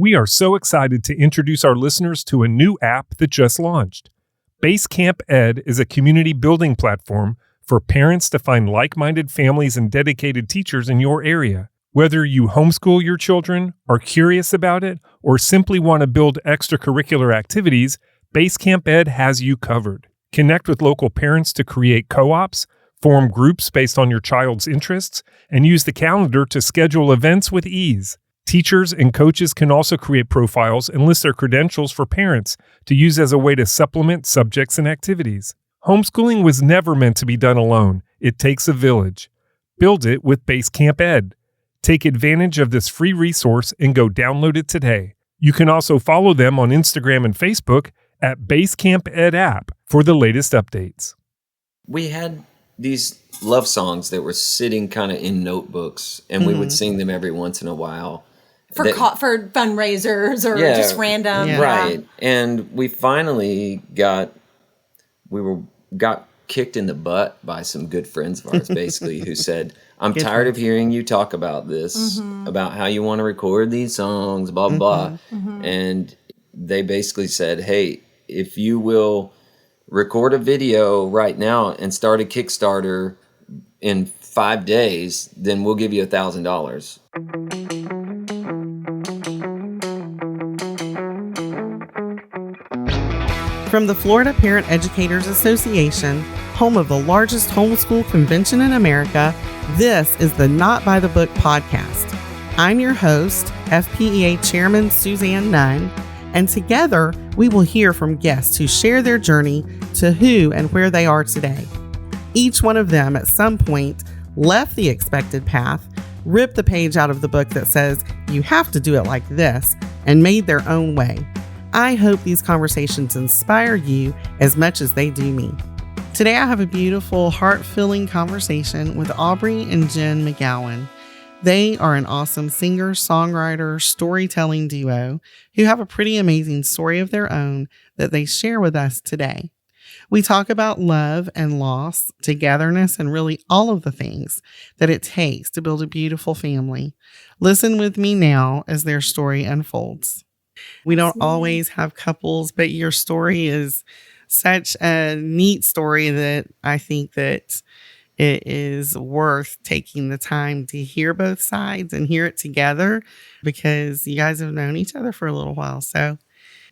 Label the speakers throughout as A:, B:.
A: We are so excited to introduce our listeners to a new app that just launched. Basecamp Ed is a community building platform for parents to find like-minded families and dedicated teachers in your area. Whether you homeschool your children, are curious about it, or simply want to build extracurricular activities, Basecamp Ed has you covered. Connect with local parents to create co-ops, form groups based on your child's interests, and use the calendar to schedule events with ease. Teachers and coaches can also create profiles and list their credentials for parents to use as a way to supplement subjects and activities. Homeschooling was never meant to be done alone. It takes a village. Build it with Basecamp Ed. Take advantage of this free resource and go download it today. You can also follow them on Instagram and Facebook at Basecamp Ed app for the latest updates.
B: We had these love songs that were sitting kind of in notebooks, and we would sing them every once in a while.
C: For fundraisers or just random.
B: Yeah. Right. And we finally got kicked in the butt by some good friends of ours, basically, who said, I'm tired of hearing you talk about this, about how you want to record these songs, blah, blah, blah. And they basically said, hey, if you will record a video right now and start a Kickstarter in 5 days, then we'll give you $1,000.
D: From the Florida Parent Educators Association, home of the largest homeschool convention in America, this is the Not by the Book podcast. I'm your host, FPEA Chairman Suzanne Nunn, and together we will hear from guests who share their journey to who and where they are today. Each one of them at some point left the expected path, ripped the page out of the book that says you have to do it like this, and made their own way. I hope these conversations inspire you as much as they do me. Today I have a beautiful, heart-filling conversation with Aubrey and Jen McGowan. They are an awesome singer-songwriter storytelling duo who have a pretty amazing story of their own that they share with us today. We talk about love and loss, togetherness, and really all of the things that it takes to build a beautiful family. Listen with me now as their story unfolds. We don't always have couples, but your story is such a neat story that I think that it is worth taking the time to hear both sides and hear it together because you guys have known each other for a little while. So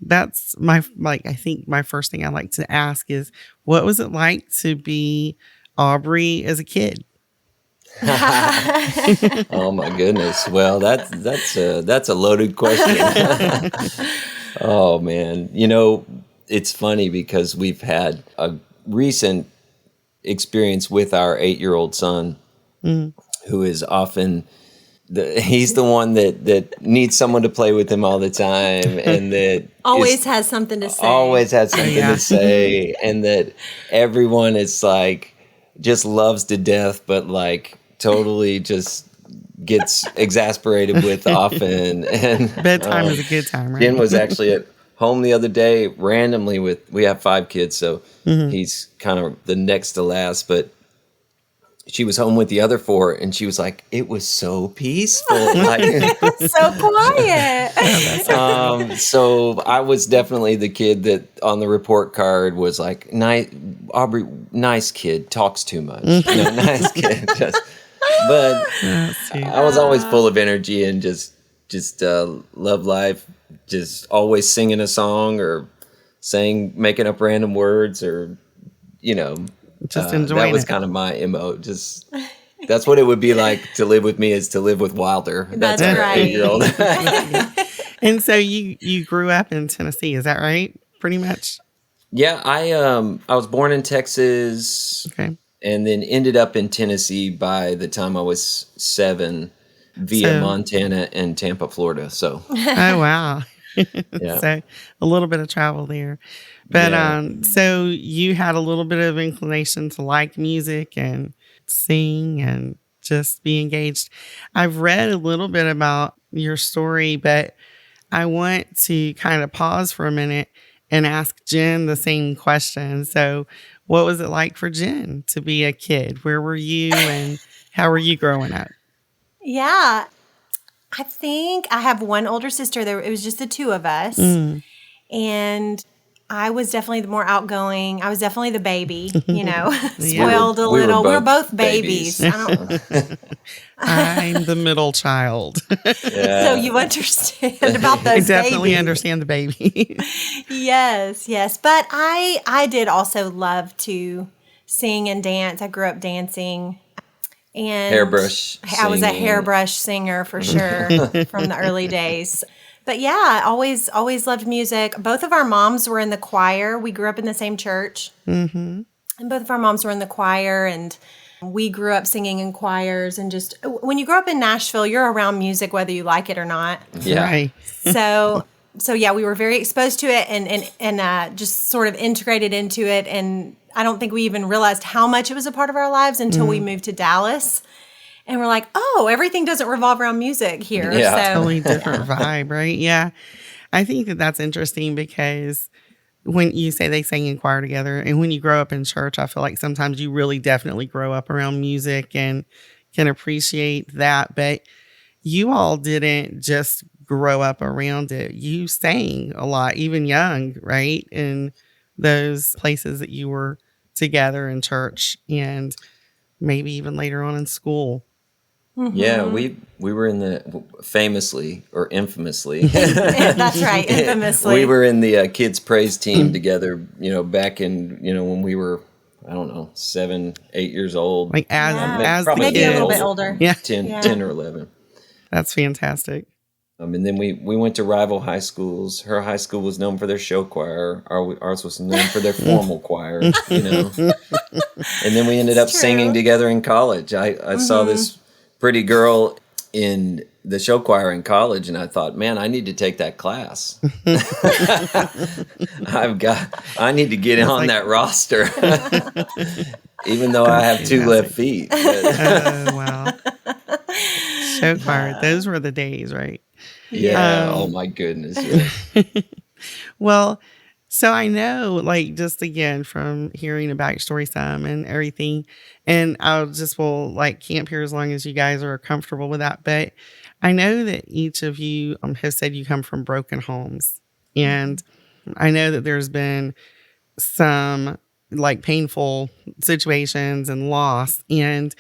D: that's I think my first thing I'd like to ask is, what was it like to be Aubrey as a kid?
B: Oh my goodness. Well, that's a loaded question. Oh man. You know, it's funny because we've had a recent experience with our 8-year-old son who is often he's the one that needs someone to play with him all the time, and that
C: always has something to
B: say, and that everyone is like just loves to death, but like totally just gets exasperated with often. And
D: bedtime is a good time, right?
B: Jen was actually at home the other day randomly we have 5 kids, so he's kind of the next to last, but she was home with the other 4, and she was like, it was so peaceful. Like,
C: it was so quiet.
B: So I was definitely the kid that on the report card was like, Aubrey, nice kid, talks too much. Nice kid. But I was always full of energy and just love life, just always singing a song or making up random words or,
D: just enjoying
B: that was
D: it.
B: Kind of my MO. Just that's what it would be like to live with me, is to live with Wilder.
C: That's right.
B: 8-year-old.
D: And so you grew up in Tennessee, is that right? Pretty much.
B: Yeah, I was born in Texas, and then ended up in Tennessee by the time I was 7, via Montana and Tampa, Florida. So.
D: Oh wow.
B: Yeah.
D: So a little bit of travel there. But so you had a little bit of inclination to like music and sing and just be engaged. I've read a little bit about your story, but I want to kind of pause for a minute and ask Jen the same question. So what was it like for Jen to be a kid? Where were you and how were you growing up?
C: Yeah. I think I have one older sister. It was just the two of us. And I was definitely the more outgoing. I was definitely the baby, spoiled a little. We're both babies.
D: I'm the middle child.
C: So you understand about those
D: I definitely
C: babies.
D: understand the baby.
C: Yes. But I did also love to sing and dance. I grew up dancing. And
B: Hairbrush
C: I was a
B: singing.
C: hairbrush singer for sure from the early days. But yeah, I always loved music. Both of our moms were in the choir. We grew up in the same church. And both of our moms were in the choir, and we grew up singing in choirs. And just when you grow up in Nashville, you're around music whether you like it or not.
B: Yeah.
D: Right.
C: So yeah, we were very exposed to it and just sort of integrated into it. And I don't think we even realized how much it was a part of our lives until we moved to Dallas. And we're like, oh, everything doesn't revolve around music here.
B: Yeah.
C: So,
D: Totally different vibe, right? Yeah. I think that's interesting because when you say they sang in choir together and when you grow up in church, I feel like sometimes you really definitely grow up around music and can appreciate that. But you all didn't just grow up around it. You sang a lot, even young, right? In those places that you were together in church and maybe even later on in school.
B: Yeah, we were in the famously or infamously.
C: that's right, infamously.
B: We were in the kids praise team together, back in, when we were, I don't know, 7, 8 years old.
D: Like as the
B: Probably
C: maybe a
D: kids.
C: little bit older.
D: Yeah.
B: 10 or 11.
D: That's fantastic.
B: And then we went to rival high schools. Her high school was known for their show choir. Ours was known for their formal choir, And then we ended up singing together in college. I saw this pretty girl in the show choir in college, and I thought, man, I need to take that class. I need to get on that roster, even though I have 2 left feet.
D: Oh, wow. Show choir. Those were the days, right?
B: Yeah. Oh my goodness. Yeah.
D: Well, so I know, like, just again from hearing about your story some and everything, and will camp here as long as you guys are comfortable with that. But I know that each of you have said you come from broken homes, and I know that there's been some painful situations and loss, and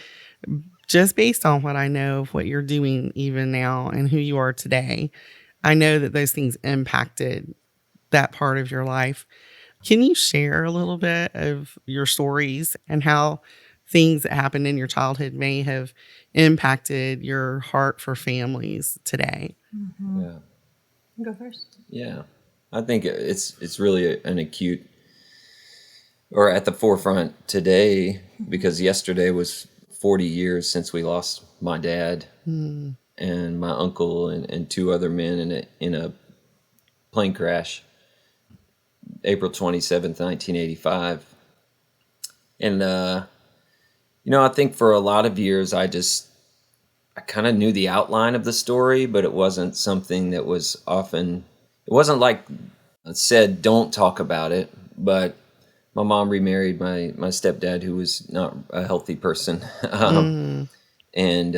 D: just based on what I know of what you're doing even now and who you are today, I know that those things impacted that part of your life. Can you share a little bit of your stories and how things that happened in your childhood may have impacted your heart for families today?
B: Yeah.
C: Go first.
B: Yeah. I think it's really an acute or at the forefront today because yesterday was 40 years since we lost my dad and my uncle and 2 other men in a plane crash, April 27th, 1985. And, I think for a lot of years, I kind of knew the outline of the story, but it wasn't something that was often, it wasn't like said, don't talk about it, but my mom remarried my stepdad, who was not a healthy person. And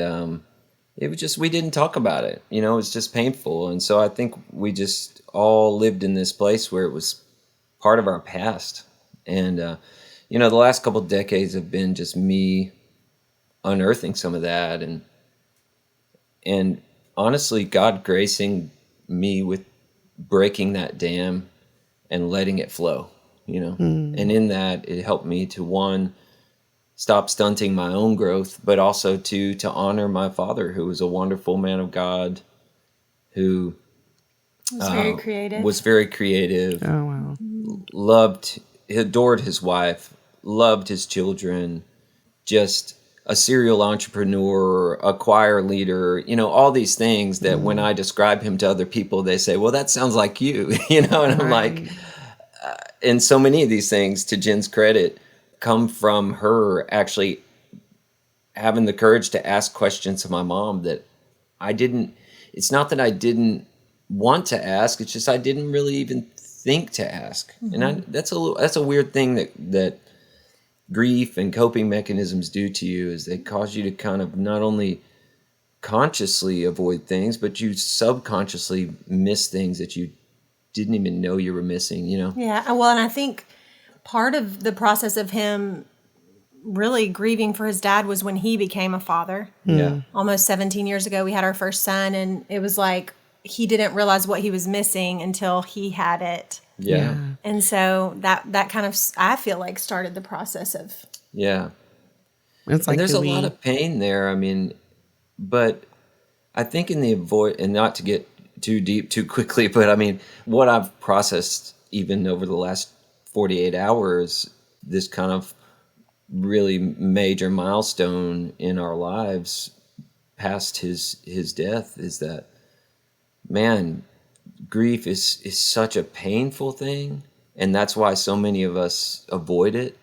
B: it was just, we didn't talk about it. It was just painful. And so I think we just all lived in this place where it was part of our past. And, the last couple of decades have been just me unearthing some of that. And honestly, God gracing me with breaking that dam and letting it flow. And in that, it helped me to, 1, stop stunting my own growth, but also to honor my father, who was a wonderful man of God, who was very creative.
D: Oh, wow.
B: Adored his wife, loved his children, just a serial entrepreneur, a choir leader, all these things that when I describe him to other people, they say, well, that sounds like you, and I'm like, and so many of these things, to Jen's credit, come from her actually having the courage to ask questions of my mom that it's not that I didn't want to ask, it's just I didn't really even think to ask. And that's a weird thing that grief and coping mechanisms do to you, is they cause you to kind of not only consciously avoid things, but you subconsciously miss things that you didn't even know you were missing, you know?
C: Yeah. Well, and I think part of the process of him really grieving for his dad was when he became a father.
B: Yeah.
C: Almost 17 years ago, we had our first son, and it was like he didn't realize what he was missing until he had it.
B: Yeah.
C: And so that kind of, I feel like, started the process of.
B: Yeah.
D: It's like,
B: And there's a lot of pain there. I mean, but I think in the and not to get too deep too quickly, but I mean, what I've processed even over the last 48 hours, this kind of really major milestone in our lives past his death, is that, man, grief is such a painful thing, and that's why so many of us avoid it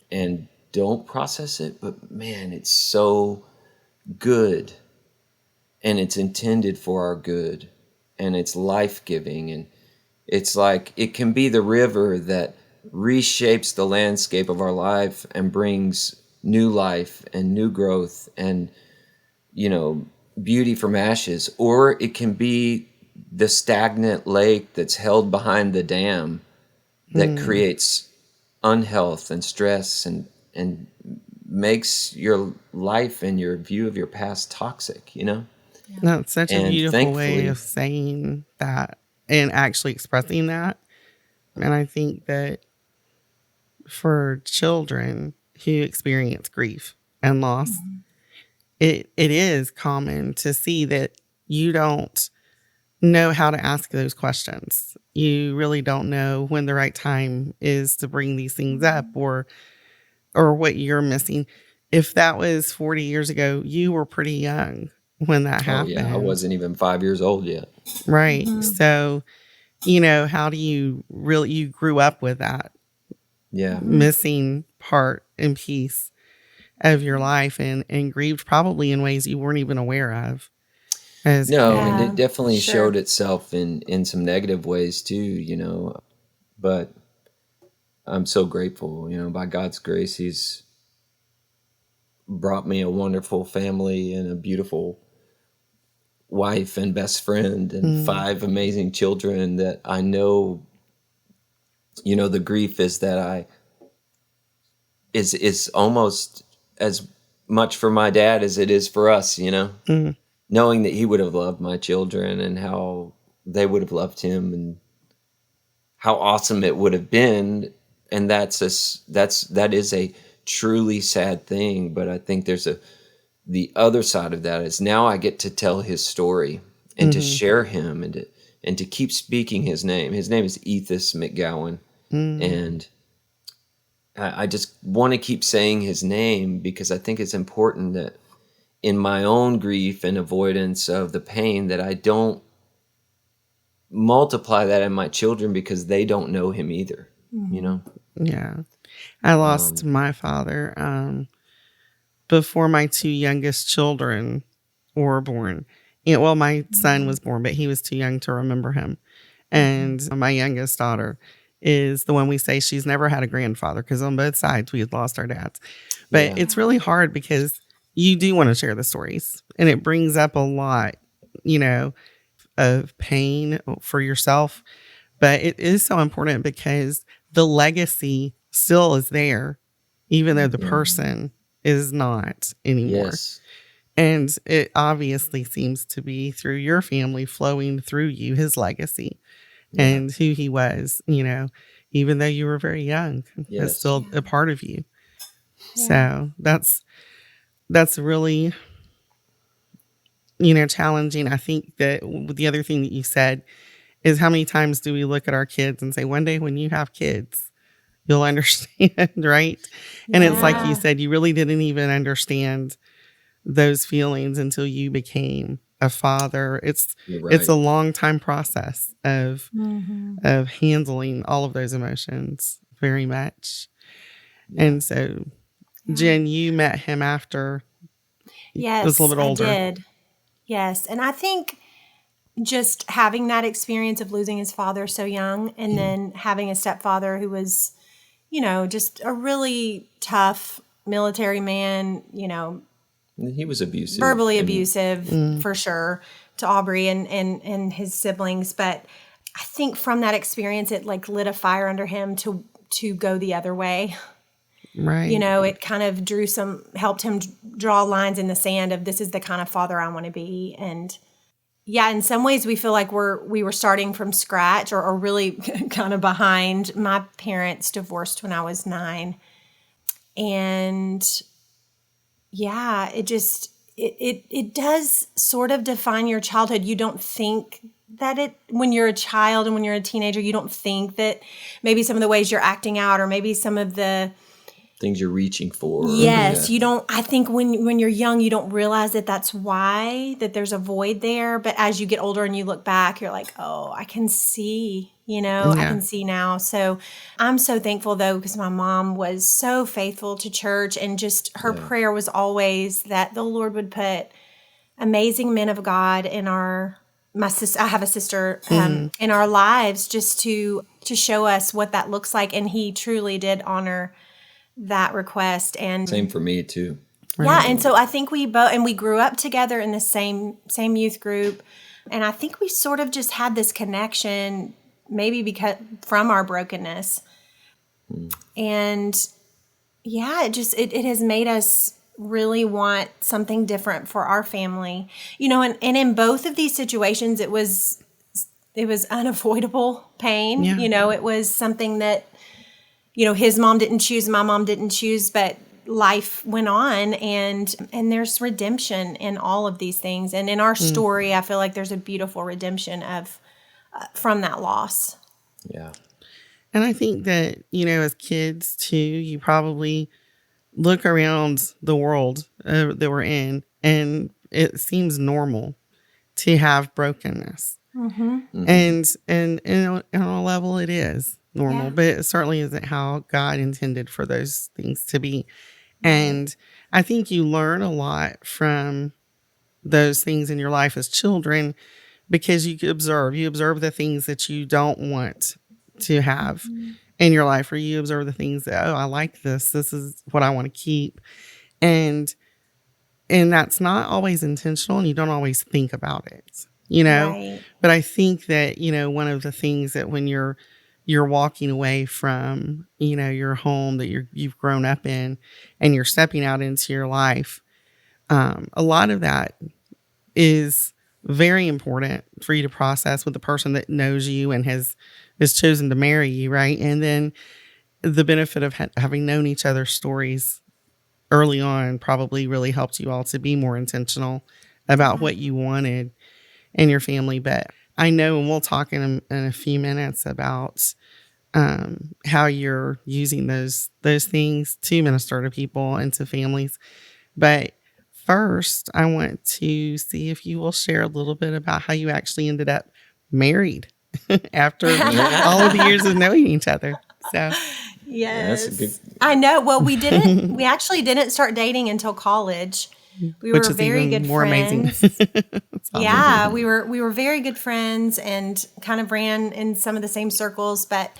B: and don't process it. But man, it's so good, and it's intended for our good, and it's life-giving, and it's like it can be the river that reshapes the landscape of our life and brings new life and new growth and, you know, beauty from ashes. Or it can be the stagnant lake that's held behind the dam that creates unhealth and stress and makes your life and your view of your past toxic, you know?
D: That's such a
B: And
D: beautiful way
B: thankfully-
D: of saying that and actually expressing that. And I think that for children who experience grief and loss, it is common to see that you don't know how to ask those questions. You really don't know when the right time is to bring these things up or what you're missing. If that was 40 years ago, you were pretty young when that happened.
B: Yeah, I wasn't even 5 years old yet.
D: Right. So, you know, how do you grew up with that
B: Yeah.
D: missing part and piece of your life and grieved probably in ways you weren't even aware of.
B: No, and
C: Yeah,
B: it definitely
C: sure.
B: showed itself in some negative ways too, you know. But I'm so grateful, you know, by God's grace, He's brought me a wonderful family and a beautiful wife and best friend and 5 amazing children that I know, you know, the grief is that is almost as much for my dad as it is for us, you know, knowing that he would have loved my children and how they would have loved him and how awesome it would have been. And that is a truly sad thing. But I think there's the other side of that is now I get to tell his story and to share him and to keep speaking his name. His name is Ethis McGowan. And I just want to keep saying his name because I think it's important that in my own grief and avoidance of the pain that I don't multiply that in my children because they don't know him either, you know?
D: Yeah. I lost my father before my 2 youngest children were born. Well, my son was born, but he was too young to remember him. And my youngest daughter is the one we say she's never had a grandfather because on both sides we had lost our dads. But it's really hard because you do want to share the stories and it brings up a lot, you know, of pain for yourself. But it is so important because the legacy still is there, even though the person is not anymore.
B: Yes.
D: And it obviously seems to be through your family flowing through you, his legacy and who he was, you know, even though you were very young, it's still a part of you. So that's really, you know, challenging. I think that the other thing that you said is how many times do we look at our kids and say, one day when you have kids, you'll understand, right? And it's like you said, you really didn't even understand those feelings until you became a father. It's a long time process of handling all of those emotions very much. And so, Jen, you met him after he was a little bit older.
C: I did. Yes. And I think just having that experience of losing his father so young and then having a stepfather who was, you know, just a really tough military man, you know,
B: He was abusive.
C: Verbally abusive, for sure, to Aubrey and his siblings. But I think from that experience, it like lit a fire under him to go the other way.
D: Right.
C: You know, it kind of helped him draw lines in the sand of, this is the kind of father I want to be. And yeah, in some ways we feel like we were starting from scratch or really kind of behind. My parents divorced when I was 9. And yeah, it does sort of define your childhood. You don't think that when you're a child and when you're a teenager, you don't think that maybe some of the ways you're acting out or maybe some of the
B: things you're reaching for.
C: Yes, you don't. I think when you're young, you don't realize that that's why, that there's a void there. But as you get older and you look back, you're like, oh, I can see, I can see now. So I'm so thankful though, because my mom was so faithful to church, and just her prayer was always that the Lord would put amazing men of God in my sister. I have a sister in our lives, just to show us what that looks like. And he truly did honor that request. And
B: same for me too.
C: Yeah, and so I think we grew up together in the same youth group, and I think we sort of just had this connection, maybe because from our brokenness. And yeah, it has made us really want something different for our family. And in both of these situations it was unavoidable pain.
D: Yeah.
C: It was something that his mom didn't choose, my mom didn't choose, but life went on, and there's redemption in all of these things. And in our story, I feel like there's a beautiful redemption from that loss.
B: Yeah.
D: And I think that, as kids too, you probably look around the world that we're in, and it seems normal to have brokenness. Mm-hmm. And on a level it is normal, but it certainly isn't how God intended for those things to be. And I think you learn a lot from those things in your life as children, because you observe the things that you don't want to have in your life, or you observe the things that, I like this is what I want to keep. And that's not always intentional, and you don't always think about it,
C: Right.
D: But I think that, one of the things that when you're walking away from, your home that you've grown up in, and you're stepping out into your life, a lot of that is very important for you to process with the person that knows you and has chosen to marry you, right? And then the benefit of having known each other's stories early on probably really helped you all to be more intentional about what you wanted in your family. But I know, and we'll talk in a few minutes about how you're using those things to minister to people and to families. But first, I want to see if you will share a little bit about how you actually ended up married after all of the years of knowing each other. So,
C: yes,
B: that's a good...
C: I know. Well, we actually didn't start dating until college. We were very good
D: more
C: friends.
D: Amazing.
C: Yeah, we were very good friends and kind of ran in some of the same circles. But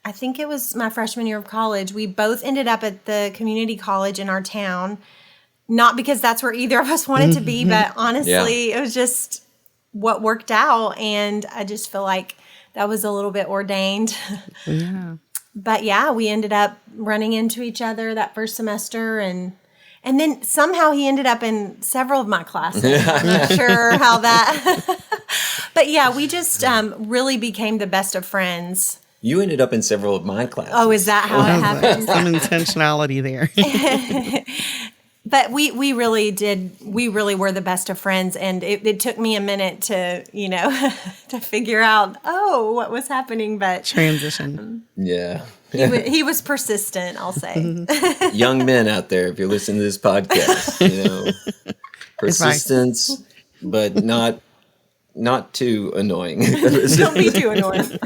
C: I think it was my freshman year of college. We both ended up at the community college in our town, not because that's where either of us wanted to be, but honestly, it was just what worked out. And I just feel like that was a little bit ordained.
D: Yeah.
C: But yeah, we ended up running into each other that first semester, and then somehow he ended up in several of my classes. I'm not sure how that, but yeah, we just really became the best of friends.
B: You ended up in several of my classes.
C: Oh, is that how it happened?
D: Some intentionality there.
C: But we really did. We really were the best of friends, and it took me a minute to to figure out what was happening. But
D: transition.
B: Yeah,
C: he was persistent, I'll say.
B: Young men out there, if you're listening to this podcast, persistence, but not too annoying.
C: Don't be too annoying.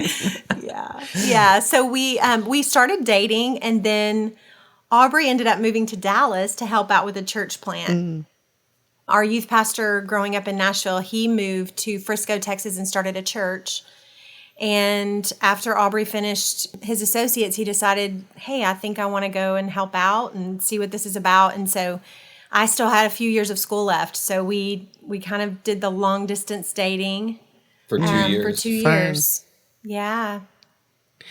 C: Yeah. So we started dating, and then Aubrey ended up moving to Dallas to help out with a church plant. Our youth pastor growing up in Nashville, he moved to Frisco, Texas, and started a church. And after Aubrey finished his associates, he decided, hey, I think I want to go and help out and see what this is about. And so I still had a few years of school left. So we kind of did the long distance dating
B: For 2 years.
C: For 2
D: Fun.
C: years. Yeah.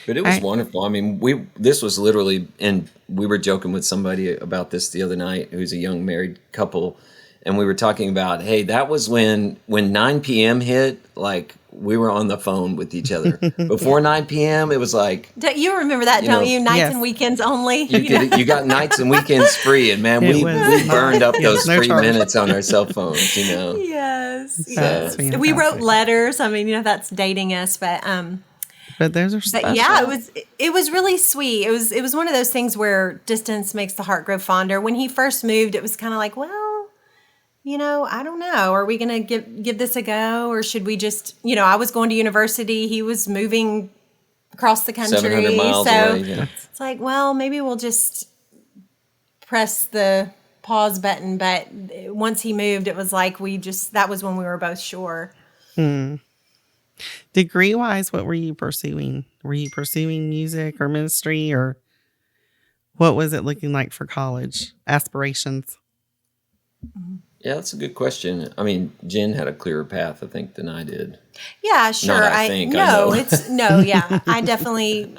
B: But it was wonderful. I mean, this was literally, and we were joking with somebody about this the other night who's a young married couple, and we were talking about, hey, that was when 9 p.m. hit, like, we were on the phone with each other. Before 9 p.m., it was like...
C: You remember that, don't you? Nights
D: yes.
C: and weekends only.
B: You got nights and weekends free, and man, we burned up those
D: no
B: free
D: charge.
B: minutes on our cell phones, you know.
C: Yes.
D: That's
C: yes. We wrote
D: fantastic.
C: letters. I mean, that's dating us, but
D: those are special.
C: but yeah, it was really sweet. It was one of those things where distance makes the heart grow fonder. When he first moved, it was kind of like, well, I don't know. Are we going to give this a go, or should we just, I was going to university. He was moving across the country.
B: 700 miles away, yeah.
C: It's like, well, maybe we'll just press the pause button. But once he moved, it was like that was when we were both sure.
D: Degree-wise, what were you pursuing? Were you pursuing music or ministry, or what was it looking like for college aspirations?
B: Yeah, that's a good question. I mean, Jen had a clearer path, I think, than I did.
C: Yeah, sure.
B: Not I think, I know.
C: Yeah. I definitely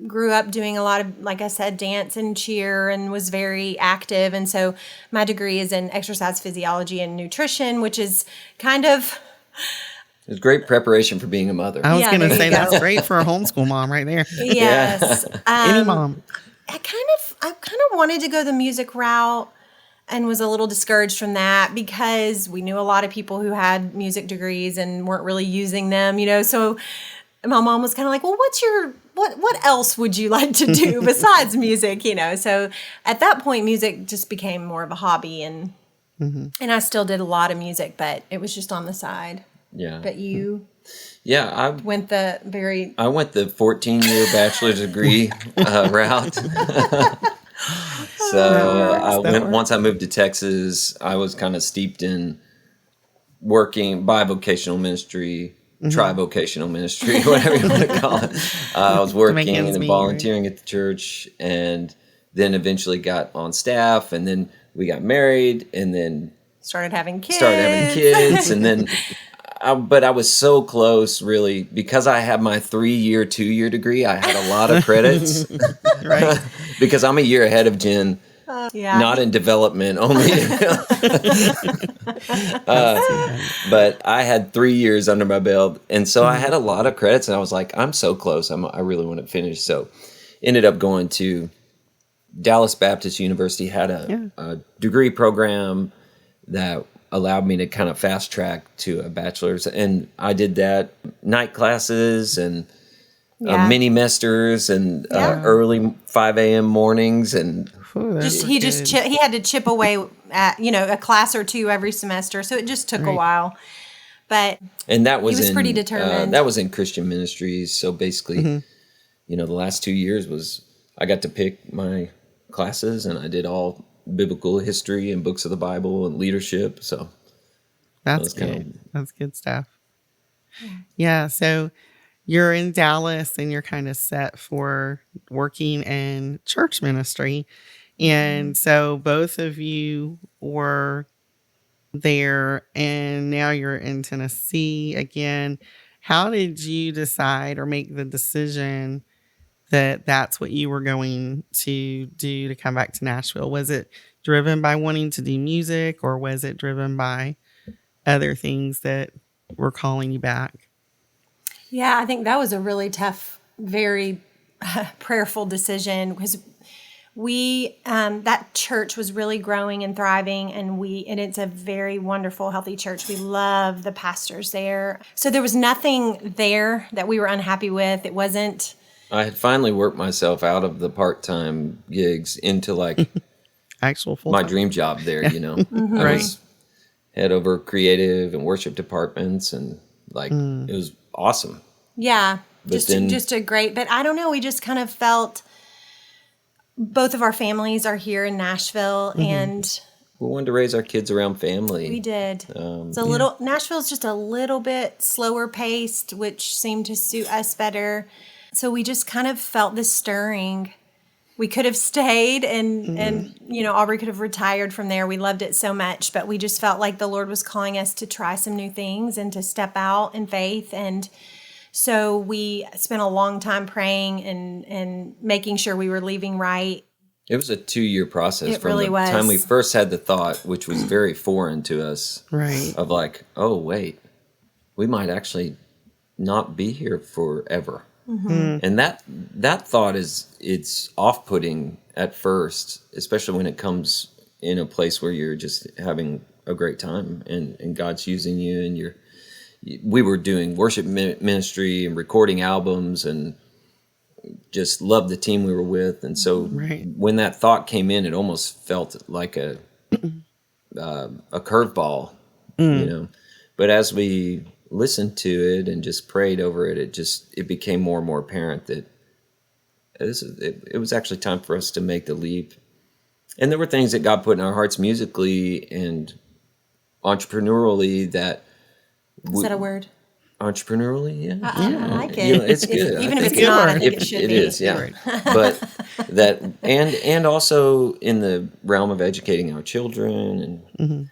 C: grew up doing a lot of, like I said, dance and cheer, and was very active. And so my degree is in exercise physiology and nutrition, which is kind of...
B: It's great preparation for being a mother.
D: I was going to
C: there
D: say
C: you go.
D: that's great for a homeschool mom right there.
C: Yes.
D: Any mom.
C: I kind of wanted to go the music route, and was a little discouraged from that because we knew a lot of people who had music degrees and weren't really using them, So my mom was kind of like, well, what else would you like to do besides music, So at that point, music just became more of a hobby, and I still did a lot of music, but it was just on the side.
B: Yeah.
C: But you
B: I
C: went the
B: 14-year bachelor's degree route. So once I moved to Texas, I was kind of steeped in working bivocational ministry, tri-vocational ministry, whatever you want to call it. I was working and volunteering at the church, and then eventually got on staff, and then we got married, and then
C: started having kids,
B: and then... but I was so close, really, because I had my 3-year, 2-year degree. I had a lot of credits,
D: Right?
B: because I'm a year ahead of Jen. Not in development, only. But I had 3 years under my belt, and so I had a lot of credits, and I was like, I'm so close. I really want to finish. So, ended up going to Dallas Baptist University. Had a degree program that allowed me to kind of fast track to a bachelor's, and I did that, night classes and mini mesters and early 5 a.m. mornings, and
C: he had to chip away at a class or two every semester, so it just took a while. But
B: that was
C: he was pretty determined.
B: That was in Christian ministries. So basically, the last 2 years was I got to pick my classes, and I did all biblical history and books of the Bible and leadership. So
D: that's good. That's good stuff. Yeah. So you're in Dallas, and you're kind of set for working in church ministry. And so both of you were there, and now you're in Tennessee again. How did you decide or make the decision that that's what you were going to do to come back to Nashville? Was it driven by wanting to do music, or was it driven by other things that were calling you back?
C: Yeah, I think that was a really tough, very prayerful decision, because that church was really growing and thriving, and it's a very wonderful, healthy church. We love the pastors there. So there was nothing there that we were unhappy with. It wasn't...
B: I had finally worked myself out of the part-time gigs into like
D: actual full
B: my dream job there, I was head over creative and worship departments, and like it was awesome.
C: Yeah,
B: But
C: just a great, but I don't know, we just kind of felt both of our families are here in Nashville, and
B: we wanted to raise our kids around family.
C: we did. Nashville's just a little bit slower paced, which seemed to suit us better. So we just kind of felt this stirring we could have stayed and Aubrey could have retired from there. We loved it so much, but we just felt like the Lord was calling us to try some new things and to step out in faith. And so we spent a long time praying and making sure we were leaving right.
B: It was a 2-year process
C: It
B: from
C: really
B: the
C: was.
B: time we first had the thought, which was very foreign to us,
D: Right.
B: of like, oh, wait, we might actually not be here forever. And that thought it's off-putting at first, especially when it comes in a place where you're just having a great time and God's using you, and we were doing worship ministry and recording albums and just loved the team we were with. And so when that thought came in, it almost felt like a curveball, but as we listened to it and just prayed over it, it became more and more apparent that it was actually time for us to make the leap. And there were things that God put in our hearts musically and entrepreneurially that...
C: Is that a word?
B: Entrepreneurially, yeah.
C: I like it.
B: It's good.
C: Even if it's not, I think it should be.
B: It is, yeah. But that, and also in the realm of educating our children, and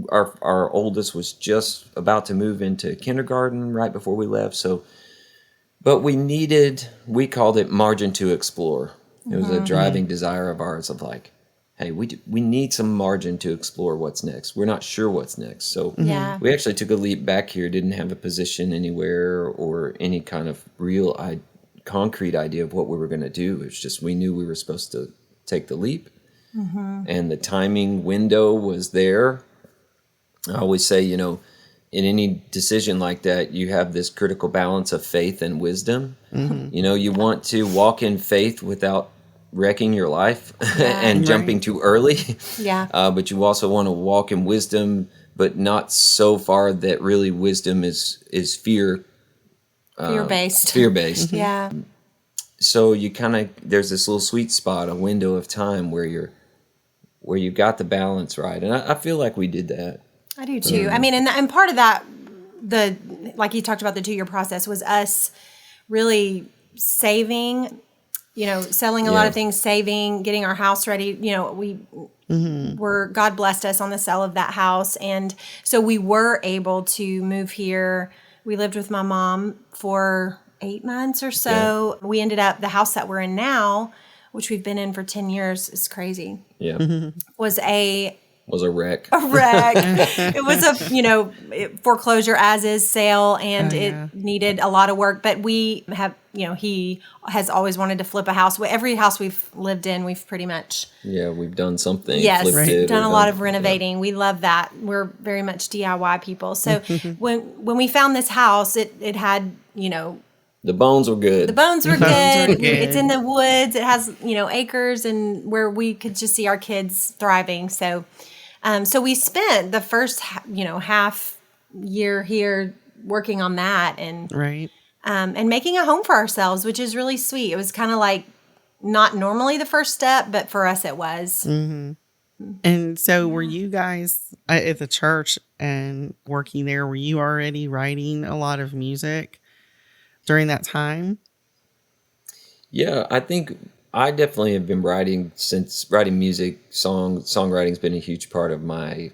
B: our oldest was just about to move into kindergarten right before we left. So, but we called it margin to explore. It was a driving desire of ours of like, hey, we need some margin to explore what's next. We're not sure what's next. So we actually took a leap back here, didn't have a position anywhere or any kind of real concrete idea of what we were going to do. It's just we knew we were supposed to take the leap. And the timing window was there. I always say, in any decision like that, you have this critical balance of faith and wisdom. You want to walk in faith without wrecking your life and jumping too early. But you also want to walk in wisdom, but not so far that really wisdom is fear-based. Fear-based.
C: Yeah.
B: So you there's this little sweet spot, a window of time where you got the balance right. And I feel like we did that.
C: I do too. I mean, and part of that, like you talked about, the 2-year process was us really saving, selling a lot of things, saving, getting our house ready. We God blessed us on the sale of that house. And so we were able to move here. We lived with my mom for 8 months or so. Yeah. We ended up, the house that we're in now, which we've been in for 10 years, is crazy.
B: Yeah.
C: Was a
B: wreck.
C: A wreck. It was a, foreclosure as is sale, and it needed a lot of work. But we have, he has always wanted to flip a house. Every house we've lived in, we've pretty much.
B: Yeah, we've done something.
C: Yes,
B: flipped it,
C: done a lot of renovating. Yeah. We love that. We're very much DIY people. So when we found this house, it had,
B: the bones were good.
C: The bones were good. It's in the woods. It has, acres and where we could just see our kids thriving. So we spent the first, half year here working on that and making a home for ourselves, which is really sweet. It was kind of like not normally the first step, but for us it was.
D: And so were you guys at the church and working there, were you already writing a lot of music during that time?
B: Yeah, I think I definitely have been writing music. Songwriting's been a huge part of my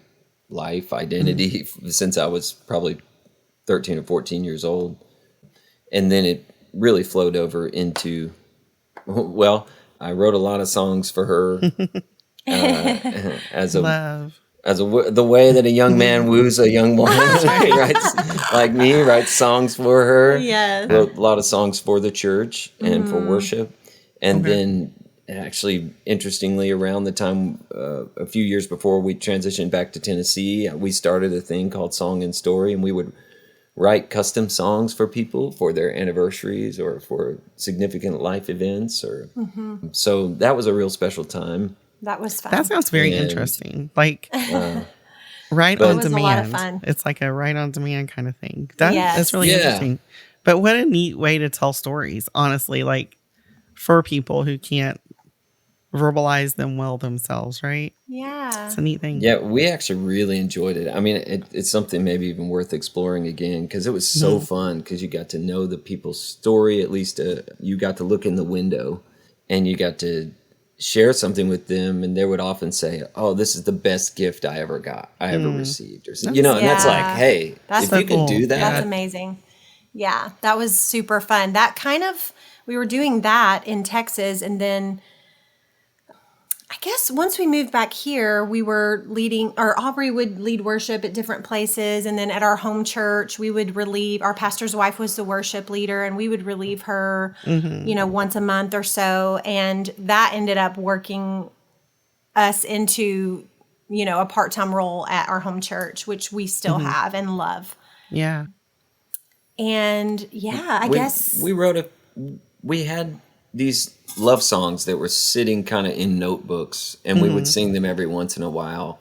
B: life identity since I was probably 13 or 14 years old. And then it really flowed over into, I wrote a lot of songs for her the way that a young man woos a young woman. writes songs for her.
C: Yeah.
B: Wrote a lot of songs for the church and for worship. And then actually, interestingly, around the time, a few years before we transitioned back to Tennessee, we started a thing called Song and Story, and we would write custom songs for people for their anniversaries or for significant life events. So that was a real special time.
C: That was fun.
D: That sounds very interesting. Like write on demand. A lot of fun. It's like a write on demand kind of thing. That's really interesting. But what a neat way to tell stories, honestly, like for people who can't verbalize them well themselves, right?
C: Yeah.
D: It's a neat thing.
B: Yeah, we actually really enjoyed it. I mean, it's something maybe even worth exploring again because it was so fun because you got to know the people's story. At least you got to look in the window and you got to share something with them, and they would often say, "Oh, this is the best gift I ever received," or and that's like, hey,
C: that's
B: if
C: so
B: you could do that,
C: that's amazing. Yeah, that was super fun. That kind of, we were doing that in Texas, and then I guess once we moved back here, we were leading, or Aubrey would lead worship at different places. And then at our home church, we would relieve, our pastor's wife was the worship leader, and we would relieve her, once a month or so. And that ended up working us into, a part-time role at our home church, which we still have and love.
D: Yeah.
C: And I guess
B: we had these love songs that were sitting kind of in notebooks, and we would sing them every once in a while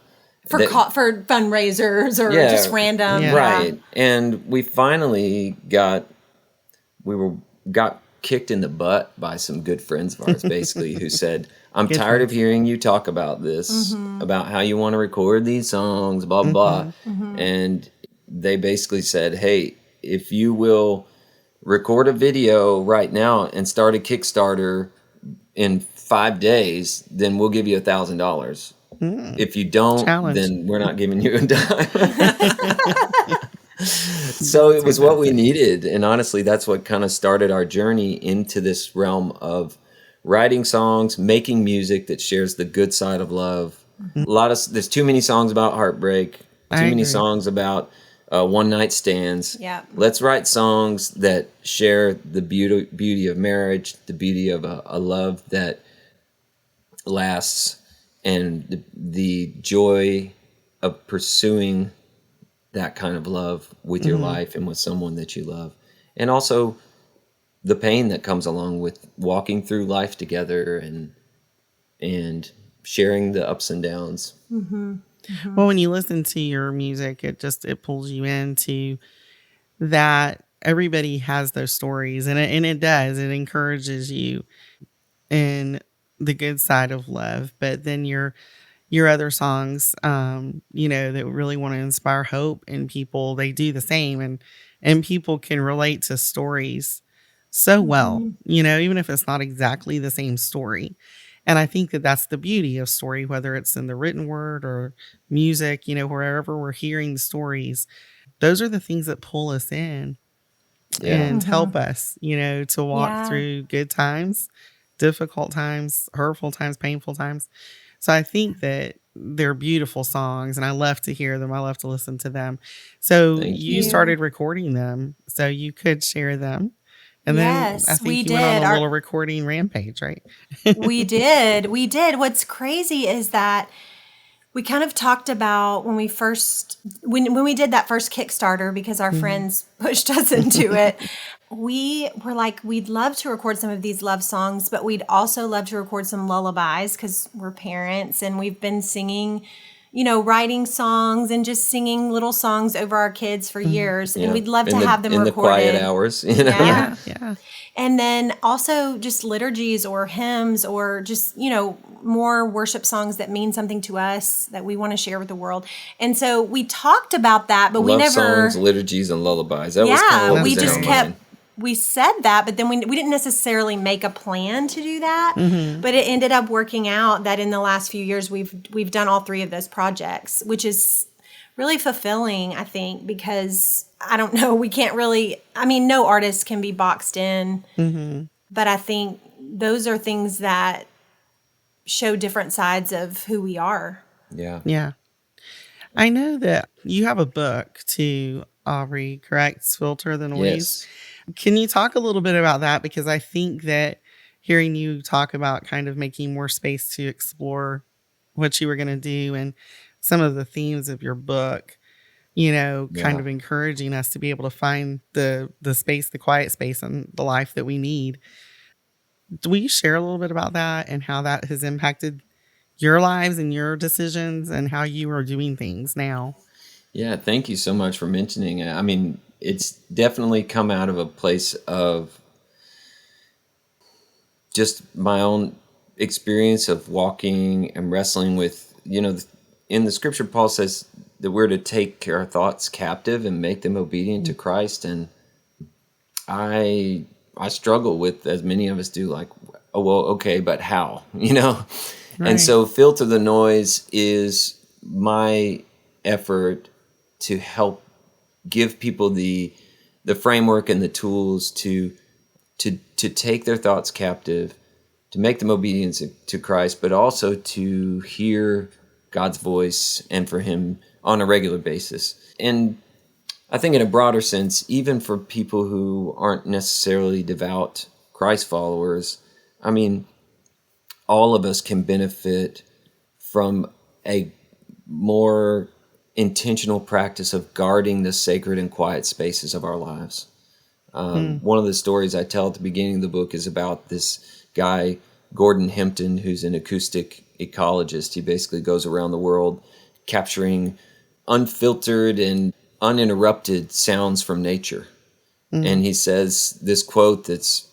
C: for fundraisers or just random.
B: Yeah. Right. And we finally got kicked in the butt by some good friends of ours, basically, who said, I'm tired of hearing you talk about this, about how you want to record these songs, blah, blah, blah. And they basically said, hey, if you will record a video right now and start a Kickstarter in 5 days, then we'll give you $1,000. If you don't, then we're not giving you a dime. So it was what we needed. And honestly, that's what kind of started our journey into this realm of writing songs, making music that shares the good side of love. There's too many songs about heartbreak, too many songs about one-night stands.
C: Yeah.
B: Let's write songs that share the beauty of marriage, the beauty of a love that lasts, and the joy of pursuing that kind of love with your life and with someone that you love. And also the pain that comes along with walking through life together and sharing the ups and downs.
D: Well, when you listen to your music, it pulls you into that. Everybody has those stories, and it does. It encourages you in the good side of love. But then your other songs, that really want to inspire hope in people, they do the same, and people can relate to stories so well, even if it's not exactly the same story. And I think that that's the beauty of story, whether it's in the written word or music, wherever we're hearing the stories, those are the things that pull us in and help us, to walk through good times, difficult times, hurtful times, painful times. So I think that they're beautiful songs, and I love to hear them. I love to listen to them. So you started recording them so you could share them. And then I think you went on a little recording rampage, right?
C: We did. What's crazy is that we kind of talked about when we did that first Kickstarter, because our friends pushed us into it. We were like, we'd love to record some of these love songs, but we'd also love to record some lullabies because we're parents and we've been singing, writing songs and just singing little songs over our kids for years. And we'd love to have them recorded.
B: In the quiet hours.
C: Yeah.
D: Yeah.
C: And then also just liturgies or hymns or just, more worship songs that mean something to us that we want to share with the world. And so we talked about that, but we never...
B: songs, liturgies, and lullabies. That was kind of what was in our mind.
C: We said that, but then we didn't necessarily make a plan to do that. But it ended up working out that in the last few years, we've done all 3 of those projects, which is really fulfilling, I think, because I don't know, we can't really, no artist can be boxed in, but I think those are things that show different sides of who we are.
B: Yeah.
D: Yeah. I know that you have a book too, Aubrey, correct? Filter the Noise.
B: Yes.
D: Can you talk a little bit about that? Because I think that hearing you talk about kind of making more space to explore what you were going to do and some of the themes of your book, kind of encouraging us to be able to find the space, the quiet space and the life that we need. Will you share a little bit about that and how that has impacted your lives and your decisions and how you are doing things now?
B: Yeah, thank you so much for mentioning it. It's definitely come out of a place of just my own experience of walking and wrestling with, in the scripture, Paul says that we're to take our thoughts captive and make them obedient to Christ. And I struggle with, as many of us do, like, oh, well, okay, but how, you know?
D: Right.
B: And so Filter the Noise is my effort to help give people the framework and the tools to take their thoughts captive, to make them obedient to Christ, but also to hear God's voice and for him on a regular basis. And I think in a broader sense, even for people who aren't necessarily devout Christ followers, I mean, all of us can benefit from a more intentional practice of guarding the sacred and quiet spaces of our lives. One of the stories I tell at the beginning of the book is about this guy, Gordon Hempton, who's an acoustic ecologist. He basically goes around the world capturing unfiltered and uninterrupted sounds from nature. And he says this quote that's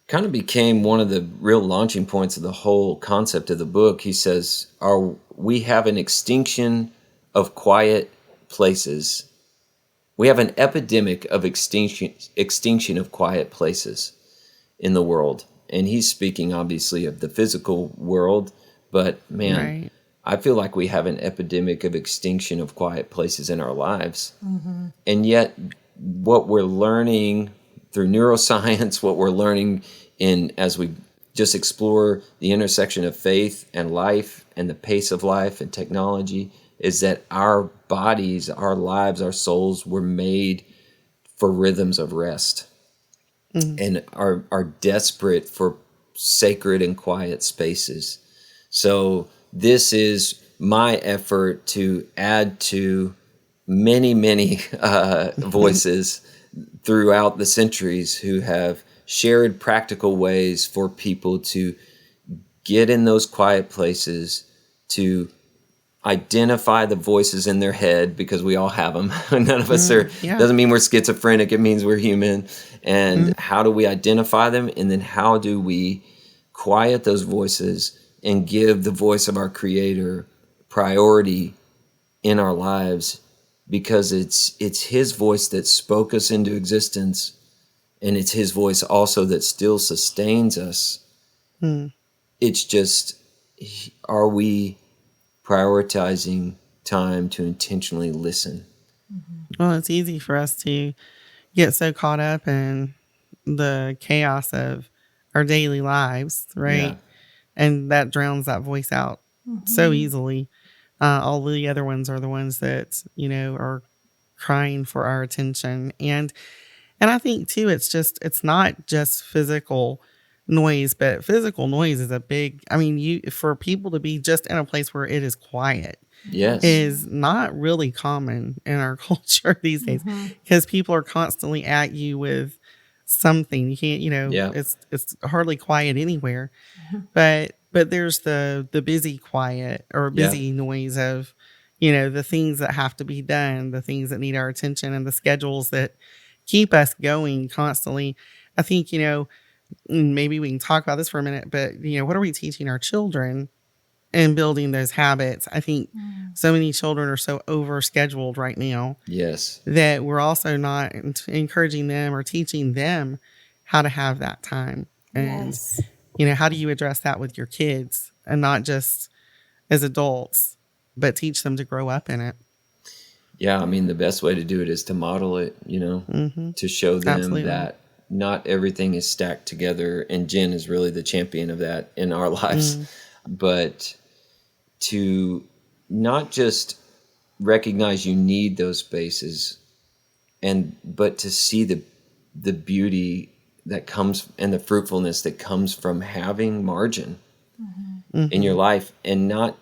B: kind of became one of the real launching points of the whole concept of the book. He says, we have an extinction of quiet places. We have an epidemic of extinction of quiet places in the world. And he's speaking obviously of the physical world, but man,
D: Right.
B: I feel like we have an epidemic of extinction of quiet places in our lives. And yet what we're learning through neuroscience, what we're learning as we just explore the intersection of faith and life and the pace of life and technology, is that our bodies, our lives, our souls were made for rhythms of rest and are desperate for sacred and quiet spaces. So this is my effort to add to many, many voices throughout the centuries who have shared practical ways for people to get in those quiet places, to identify the voices in their head, because we all have them. None of us are, doesn't mean we're schizophrenic, it means we're human. And how do we identify them? And then how do we quiet those voices and give the voice of our Creator priority in our lives? Because it's his voice that spoke us into existence, and it's his voice also that still sustains us. It's just, are we prioritizing time to intentionally listen?
D: Well, it's easy for us to get so caught up in the chaos of our daily lives, right?
B: Yeah.
D: And that drowns that voice out so easily. All the other ones are the ones that, are crying for our attention. And I think too, it's not just physical noise, but physical noise is a big, for people to be just in a place where it is quiet
B: Yes.
D: is not really common in our culture these days, because people are constantly at you with something. You can't, it's hardly quiet anywhere, but there's the busy quiet or busy noise of, the things that have to be done, the things that need our attention, and the schedules that keep us going constantly. I think, maybe we can talk about this for a minute, but, what are we teaching our children and building those habits? I think so many children are so overscheduled right now.
B: Yes.
D: That we're also not encouraging them or teaching them how to have that time. And, how do you address that with your kids, and not just as adults, but teach them to grow up in it?
B: Yeah, the best way to do it is to model it, to show them that not everything is stacked together. And Jen is really the champion of that in our lives. But to not just recognize you need those spaces, but to see the beauty that comes and the fruitfulness that comes from having margin in your life. And not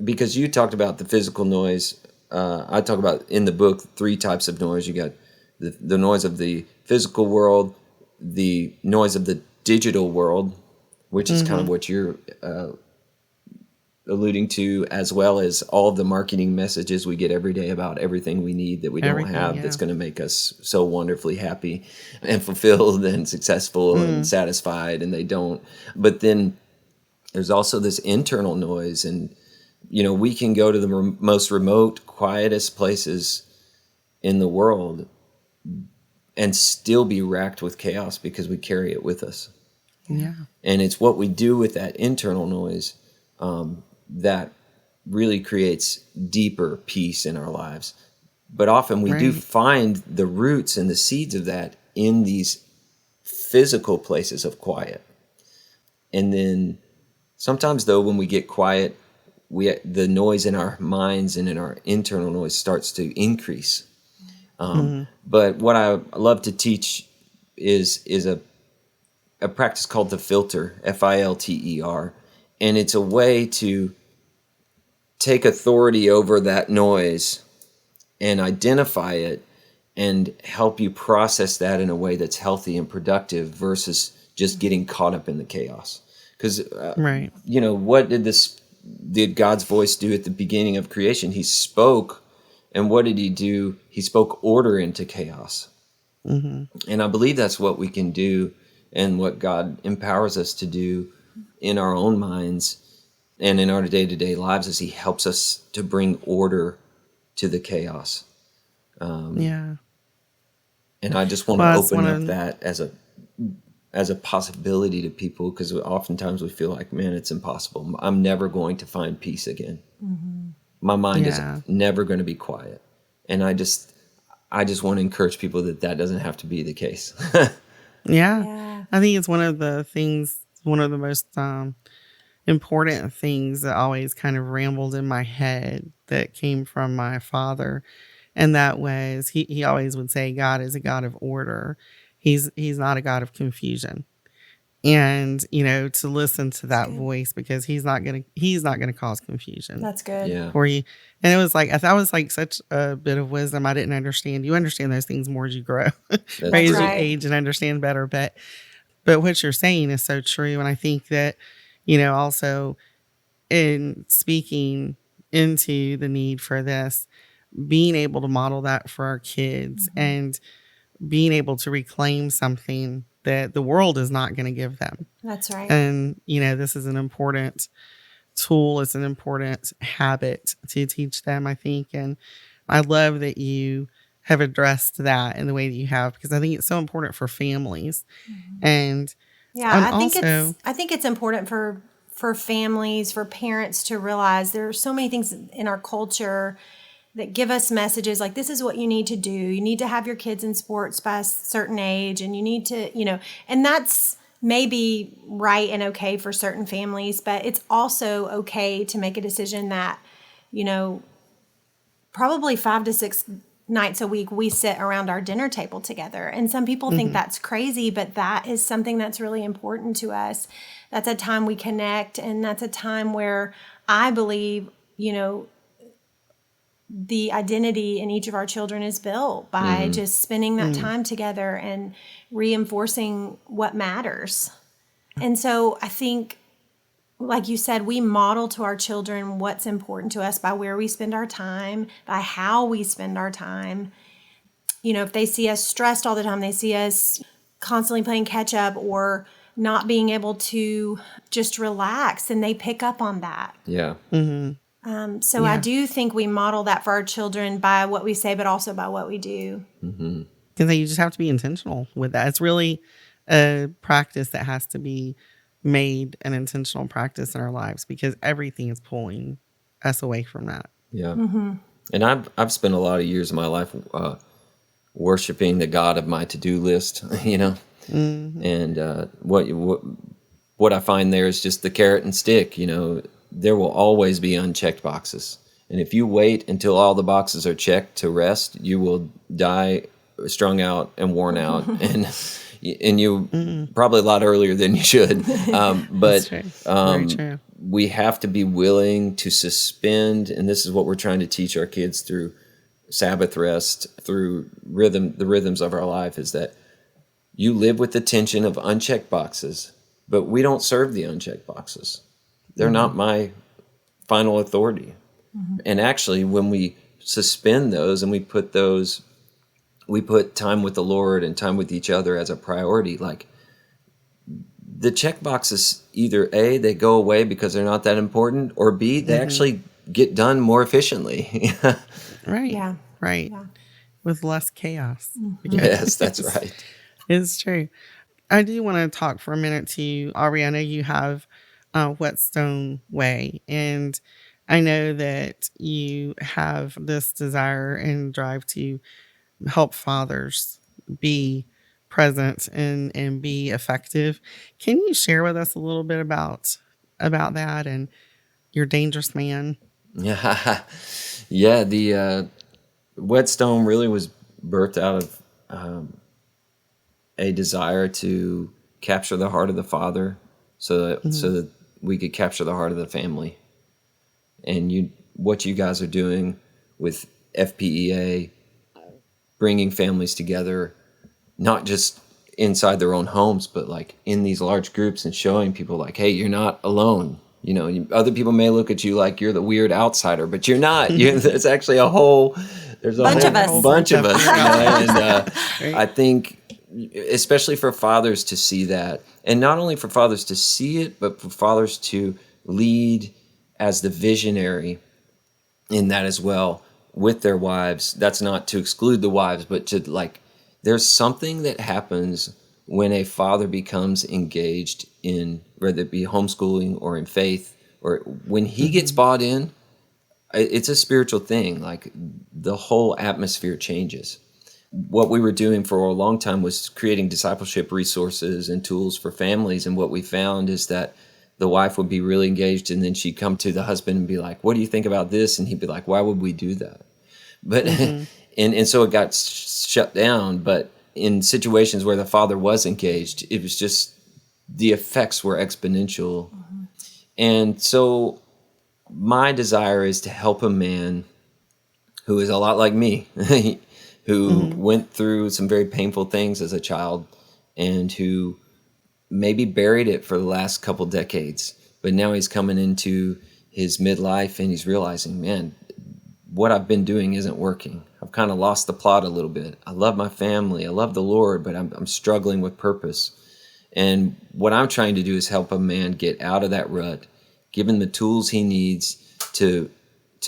B: because you talked about the physical noise. I talk about in the book 3 types of noise. You got the noise of the physical world, the noise of the digital world, which is kind of what you're alluding to, as well as all of the marketing messages we get every day about everything we need that we don't have, that's going to make us so wonderfully happy and fulfilled and successful and satisfied, and they don't. But then there's also this internal noise, and we can go to the most remote, quietest places in the world and still be racked with chaos because we carry it with us.
D: Yeah.
B: And it's what we do with that internal noise that really creates deeper peace in our lives. But often we do find the roots and the seeds of that in these physical places of quiet. And then sometimes, though, when we get quiet, the noise in our minds and in our internal noise starts to increase. But what I love to teach is a practice called the filter, FILTER. And it's a way to take authority over that noise and identify it and help you process that in a way that's healthy and productive versus just getting caught up in the chaos. Because, what did God's voice do at the beginning of creation? He spoke, and what did he do? He spoke order into chaos. And I believe that's what we can do and what God empowers us to do in our own minds and in our day-to-day lives as he helps us to bring order to the chaos. And I just want to open up that as a possibility to people, because oftentimes we feel like, man, it's impossible. I'm never going to find peace again. My mind is never going to be quiet. And I just want to encourage people that doesn't have to be the case.
D: I think it's one of the most important things that always kind of rambled in my head that came from my father. And that was, he always would say, God is a God of order. He's not a God of confusion. And, to listen to that voice, because he's not going to cause confusion.
C: That's good.
D: For you. And it was like, that was like such a bit of wisdom I didn't understand. You understand those things more as you grow, as you age and understand better. But what you're saying is so true. And I think that, also in speaking into the need for this, being able to model that for our kids and being able to reclaim something that the world is not going to give them.
C: That's right.
D: And, this is an important tool. It's an important habit to teach them, I think. And I love that you have addressed that in the way that you have, because I think it's so important for families. And
C: I think it's important for families, for parents to realize there are so many things in our culture that give us messages like, this is what you need to do. You need to have your kids in sports by a certain age, and you need to, and that's maybe right and okay for certain families, but it's also okay to make a decision that, probably 5 to 6 nights a week we sit around our dinner table together. And some people think that's crazy, but that is something that's really important to us. That's a time we connect, and that's a time where I believe, the identity in each of our children is built by just spending that time together and reinforcing what matters. And so I think, like you said, we model to our children what's important to us by where we spend our time, by how we spend our time. If they see us stressed all the time, they see us constantly playing catch up or not being able to just relax, and they pick up on that.
B: Yeah.
C: I do think we model that for our children by what we say, but also by what we do.
D: Because you just have to be intentional with that. It's really a practice that has to be made an intentional practice in our lives, because everything is pulling us away from that.
B: Yeah. And I've spent a lot of years of my life worshiping the God of my to-do list, and what I find there is just the carrot and stick. There will always be unchecked boxes. And if you wait until all the boxes are checked to rest, you will die strung out and worn out. and you probably a lot earlier than you should. But
D: Very true.
B: We have to be willing to suspend. And this is what we're trying to teach our kids through Sabbath rest, through the rhythms of our life, is that you live with the tension of unchecked boxes, but we don't serve the unchecked boxes. They're not my final authority. And actually, when we suspend those and we put time with the Lord and time with each other as a priority, like the check boxes, either A, they go away because they're not that important, or B, they actually get done more efficiently.
D: Right.
C: Yeah.
D: Right. Yeah. With less chaos.
B: Yes, that's right.
D: It's true. I do want to talk for a minute to you, Aubrey. I know you have Whetstone Way, and I know that you have this desire and drive to help fathers be present and be effective. Can you share with us a little bit about that and your dangerous man?
B: Yeah. The Whetstone really was birthed out of a desire to capture the heart of the father, so that we could capture the heart of the family. And what you guys are doing with FPEA, bringing families together, not just inside their own homes, but like in these large groups, and showing people like, hey, you're not alone. You know, other people may look at you like you're the weird outsider, but you're not. There's actually there's a
C: Bunch
B: bunch of us. And
D: Right.
B: I think, especially for fathers to see that, and not only for fathers to see it, but for fathers to lead as the visionary in that as well with their wives. That's not to exclude the wives, but to there's something that happens when a father becomes engaged in, whether it be homeschooling or in faith, or when he gets bought in, it's a spiritual thing. Like, the whole atmosphere changes. What we were doing for a long time was creating discipleship resources and tools for families. And what we found is that the wife would be really engaged, and then she'd come to the husband and be like, what do you think about this? And he'd be like, why would we do that? But, and so it got shut down. But in situations where the father was engaged, it was just, the effects were exponential. And so my desire is to help a man who is a lot like me, who went through some very painful things as a child, and who maybe buried it for the last couple decades, but now he's coming into his midlife and he's realizing, man, what I've been doing isn't working. I've kind of lost the plot a little bit. I love my family, I love the Lord, but I'm struggling with purpose. And what I'm trying to do is help a man get out of that rut, give him the tools he needs to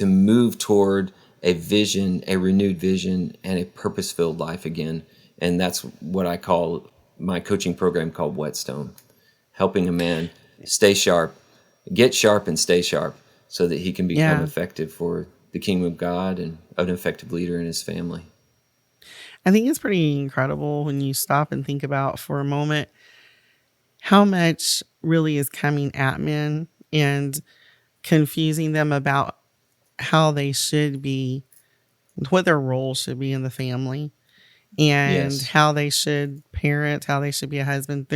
B: move toward a vision, a renewed vision, and a purpose-filled life again. And that's what I call my coaching program, called Whetstone, helping a man stay sharp, get sharp and stay sharp, so that he can become effective for the kingdom of God and an effective leader in his family.
D: I think it's pretty incredible when you stop and think about for a moment how much really is coming at men and confusing them about how they should be, what their role should be in the family, and how they should parent, how they should be a husband.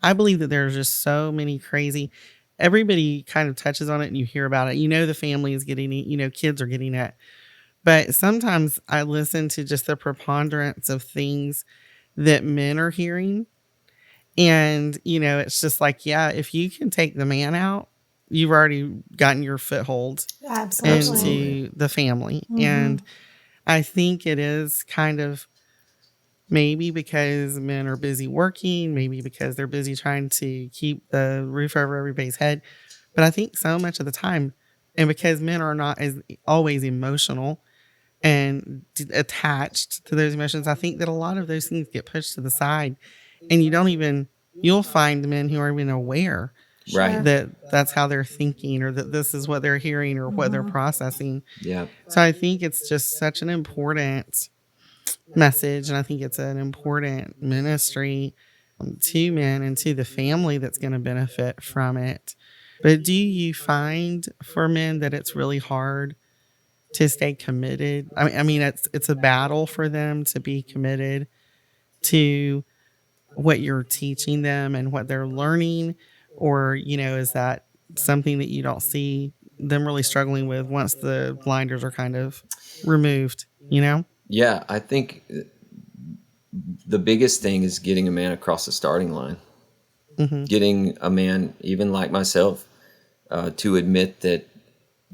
D: I believe that there's just so many crazy, everybody kind of touches on it and you hear about it. The family is getting it, kids are getting it. But sometimes I listen to just the preponderance of things that men are hearing. And, it's just like, if you can take the man out, you've already gotten your foothold into the family. And I think it is kind of maybe because men are busy working, maybe because they're busy trying to keep the roof over everybody's head. But I think so much of the time, and because men are not as always emotional and attached to those emotions, I think that a lot of those things get pushed to the side, and you'll find men who aren't even aware that that's how they're thinking, or that this is what they're hearing, or what they're processing.
B: Yeah.
D: So I think it's just such an important message, and I think it's an important ministry to men and to the family that's going to benefit from it. But do you find for men that it's really hard to stay committed? I mean, it's a battle for them to be committed to what you're teaching them and what they're learning, or is that something that you don't see them really struggling with once the blinders are kind of removed?
B: Yeah, I think the biggest thing is getting a man across the starting line. Getting a man, even like myself, to admit that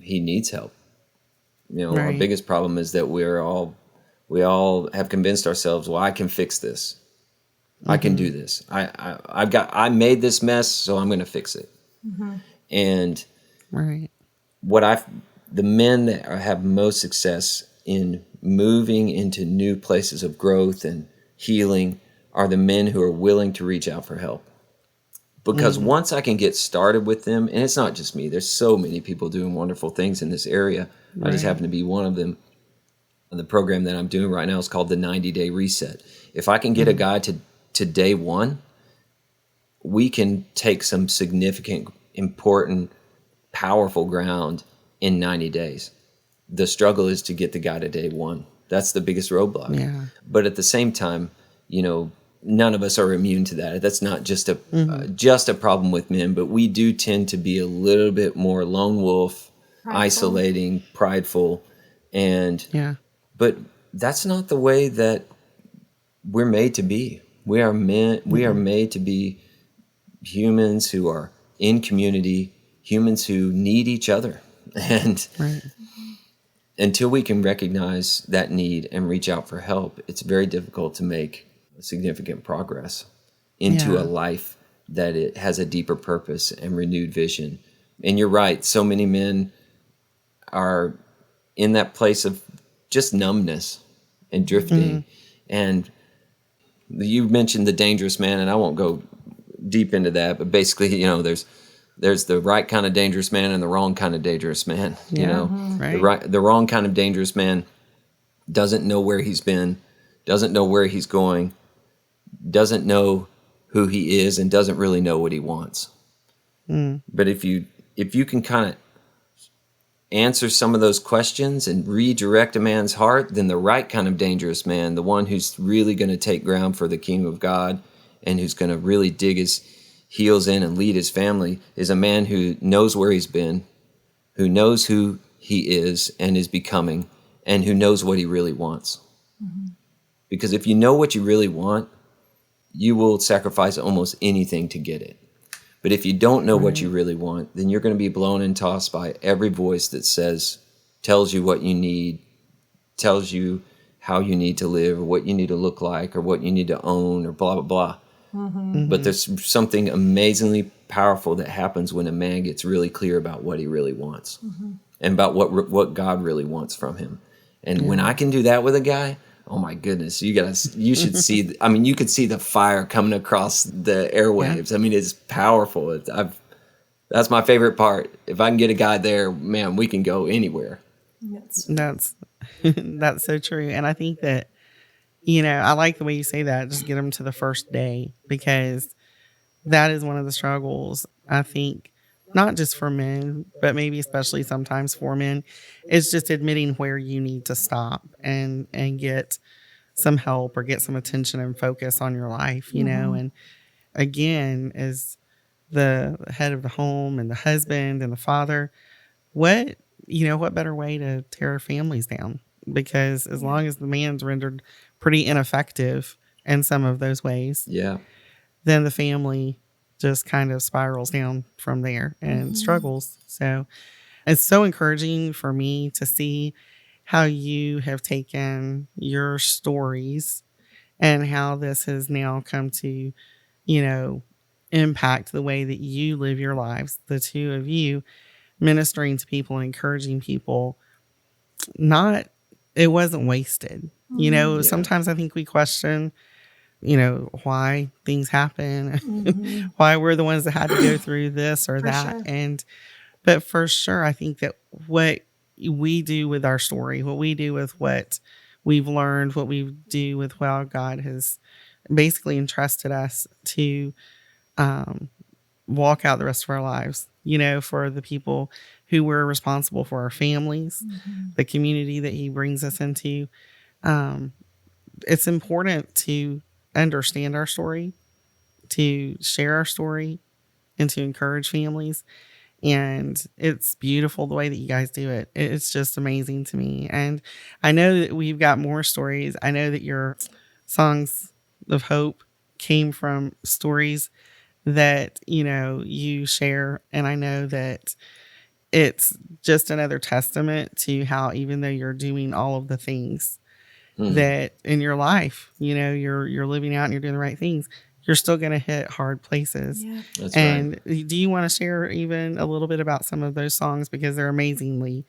B: he needs help. Our biggest problem is that we all have convinced ourselves, well, I can fix this. I can do this. I made this mess, so I'm going to fix it. And the men that have most success in moving into new places of growth and healing are the men who are willing to reach out for help. Because once I can get started with them, and it's not just me, there's so many people doing wonderful things in this area. I just happen to be one of them. And the program that I'm doing right now is called the 90-Day Reset. If I can get a guy to day one, we can take some significant, important, powerful ground in 90 days. The struggle is to get the guy to day one. That's the biggest roadblock.
D: Yeah.
B: But at the same time, none of us are immune to that. That's not just a problem with men, but we do tend to be a little bit more lone wolf, isolating, prideful, but that's not the way that we're made to be. We are made to be humans who are in community, humans who need each other. And until we can recognize that need and reach out for help, it's very difficult to make significant progress into a life that it has a deeper purpose and renewed vision. And you're right, so many men are in that place of just numbness and drifting. And you mentioned the dangerous man, and I won't go deep into that, but basically, there's the right kind of dangerous man and the wrong kind of dangerous man. The wrong kind of dangerous man doesn't know where he's been, doesn't know where he's going, doesn't know who he is, and doesn't really know what he wants. But if you can kind of answer some of those questions and redirect a man's heart, then the right kind of dangerous man, the one who's really going to take ground for the kingdom of God and who's going to really dig his heels in and lead his family, is a man who knows where he's been, who knows who he is and is becoming, and who knows what he really wants. Because if you know what you really want, you will sacrifice almost anything to get it. But if you don't know what you really want, then you're going to be blown and tossed by every voice that tells you what you need, tells you how you need to live, or what you need to look like, or what you need to own, or blah, blah, blah. But there's something amazingly powerful that happens when a man gets really clear about what he really wants and about what God really wants from him. And when I can do that with a guy, oh my goodness, you should see, you could see the fire coming across the airwaves. It's powerful. That's my favorite part. If I can get a guy there, man, we can go anywhere.
D: That's so true. And I think that, I like the way you say that, just get them to the first day, because that is one of the struggles, I think, not just for men, but maybe especially sometimes for men, is just admitting where you need to stop and get some help or get some attention and focus on your life, know. And again, as the head of the home and the husband and the father, what better way to tear families down? Because as long as the man's rendered pretty ineffective in some of those ways, then the family just kind of spirals down from there and struggles. So it's so encouraging for me to see how you have taken your stories and how this has now come to, impact the way that you live your lives, the two of you ministering to people and encouraging people. It wasn't wasted. Sometimes I think we question, why things happen, why we're the ones that had to go through this or that. Sure. But for sure, I think that what we do with our story, what we do with what we've learned, what we do with how God has basically entrusted us to walk out the rest of our lives, for the people who we're responsible for, our families, the community that he brings us into. It's important to understand our story, to share our story, and to encourage families. And it's beautiful the way that you guys do it. It's just amazing to me. And I know that we've got more stories. I know that your songs of hope came from stories that, you share. And I know that it's just another testament to how, even though you're doing all of the things that in your life, you're living out and you're doing the right things, you're still going to hit hard places. Yeah.
B: That's
D: and
B: right.
D: Do you want to share even a little bit about some of those songs? Because they're amazingly